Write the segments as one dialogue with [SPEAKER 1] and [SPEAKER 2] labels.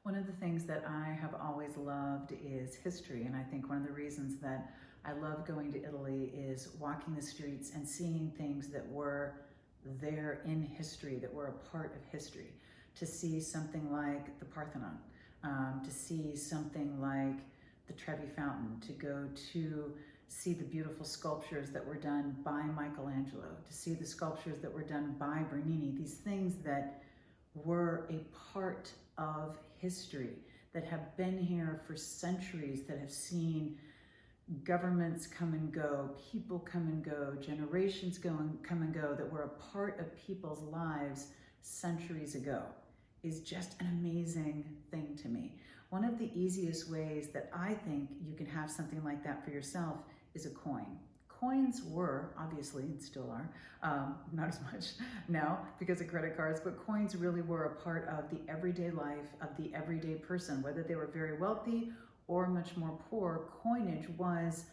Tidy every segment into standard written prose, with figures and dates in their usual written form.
[SPEAKER 1] One of the things that I have always loved is history, and I think one of the reasons that I love going to Italy is walking the streets and seeing things that were there in history, that were a part of history. To see something like the Parthenon, to see something like the Trevi Fountain, to go to see the beautiful sculptures that were done by Michelangelo, to see the sculptures that were done by Bernini, these things that were a part of history, that have been here for centuries, that have seen governments come and go, people come and go, generations come and go, that were a part of people's lives centuries ago, is just an amazing thing to me. One of the easiest ways that I think you can have something like that for yourself is a coin. Coins were, obviously, and still are, not as much now because of credit cards, but coins really were a part of the everyday life of the everyday person, whether they were very wealthy or much more poor. Coinage was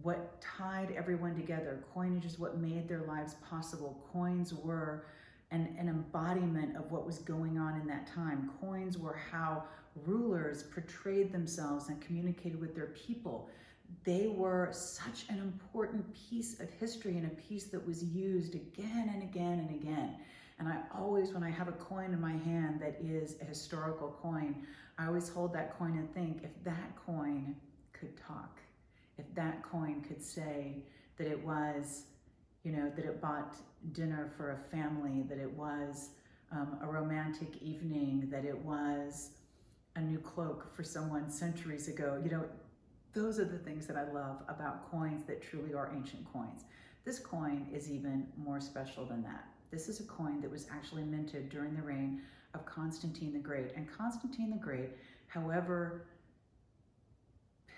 [SPEAKER 1] what tied everyone together. Coinage is what made their lives possible. Coins were an embodiment of what was going on in that time. Coins were how rulers portrayed themselves and communicated with their people. They were such an important piece of history, and a piece that was used again and again and again. And I always, when I have a coin in my hand that is a historical coin, I always hold that coin and think, if that coin could talk, if that coin could say that it was, that it bought dinner for a family, that it was a romantic evening, that it was a new cloak for someone centuries ago, those are the things that I love about coins that truly are ancient coins. This coin is even more special than that. This is a coin that was actually minted during the reign of Constantine the Great. And Constantine the Great, however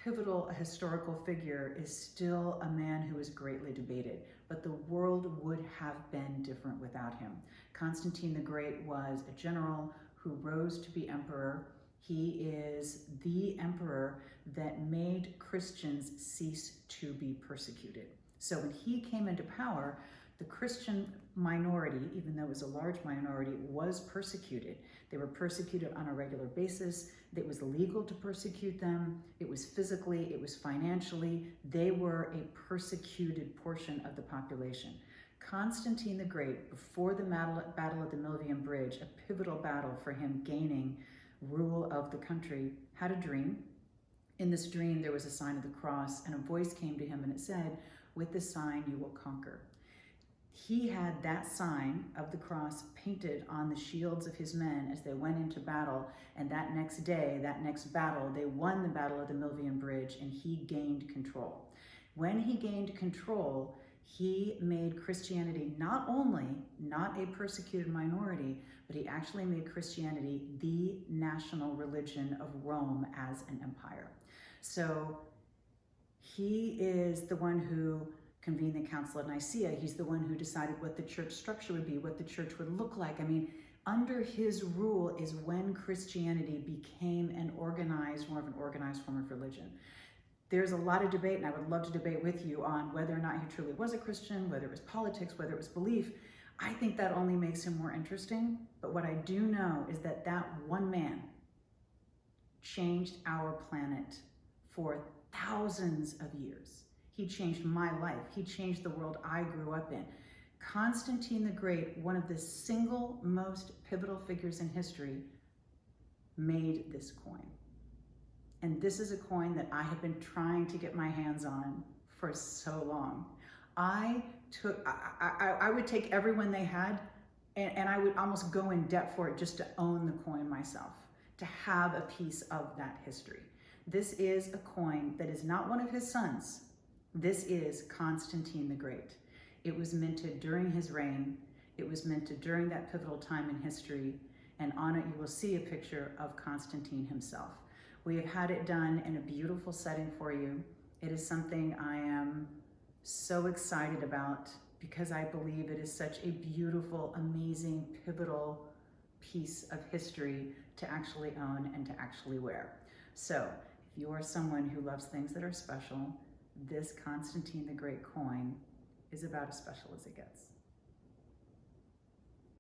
[SPEAKER 1] pivotal a historical figure, is still a man who is greatly debated. But the world would have been different without him. Constantine the Great was a general who rose to be emperor. He is the emperor that made Christians cease to be persecuted. So when he came into power, the Christian minority, even though it was a large minority, was persecuted. They were persecuted on a regular basis. It was legal to persecute them. It was physically, it was financially. They were a persecuted portion of the population. Constantine the Great, before the Battle of the Milvian Bridge, a pivotal battle for him gaining rule of the country, had a dream. In this dream, there was a sign of the cross, and a voice came to him and it said, "With this sign you will conquer." He had that sign of the cross painted on the shields of his men as they went into battle, and that next day, that next battle, they won the Battle of the Milvian Bridge, and he gained control. When he gained control, he made Christianity not only not a persecuted minority, but he actually made Christianity the national religion of Rome as an empire. So he is the one who convened the Council of Nicaea. He's the one who decided what the church structure would be, what the church would look like. I mean, under his rule is when Christianity became more of an organized form of religion. There's a lot of debate, and I would love to debate with you on whether or not he truly was a Christian, whether it was politics, whether it was belief. I think that only makes him more interesting. But what I do know is that that one man changed our planet for thousands of years. He changed my life. He changed the world I grew up in. Constantine the Great, one of the single most pivotal figures in history, made this coin. And this is a coin that I have been trying to get my hands on for so long. I would take everyone they had, and I would almost go in debt for it just to own the coin myself, to have a piece of that history. This is a coin that is not one of his sons. This is Constantine the Great. It was minted during his reign. It was minted during that pivotal time in history. And on it, you will see a picture of Constantine himself. We have had it done in a beautiful setting for you. It is something I am so excited about because I believe it is such a beautiful, amazing, pivotal piece of history to actually own and to actually wear. So if you are someone who loves things that are special, this Constantine the Great coin is about as special as it gets.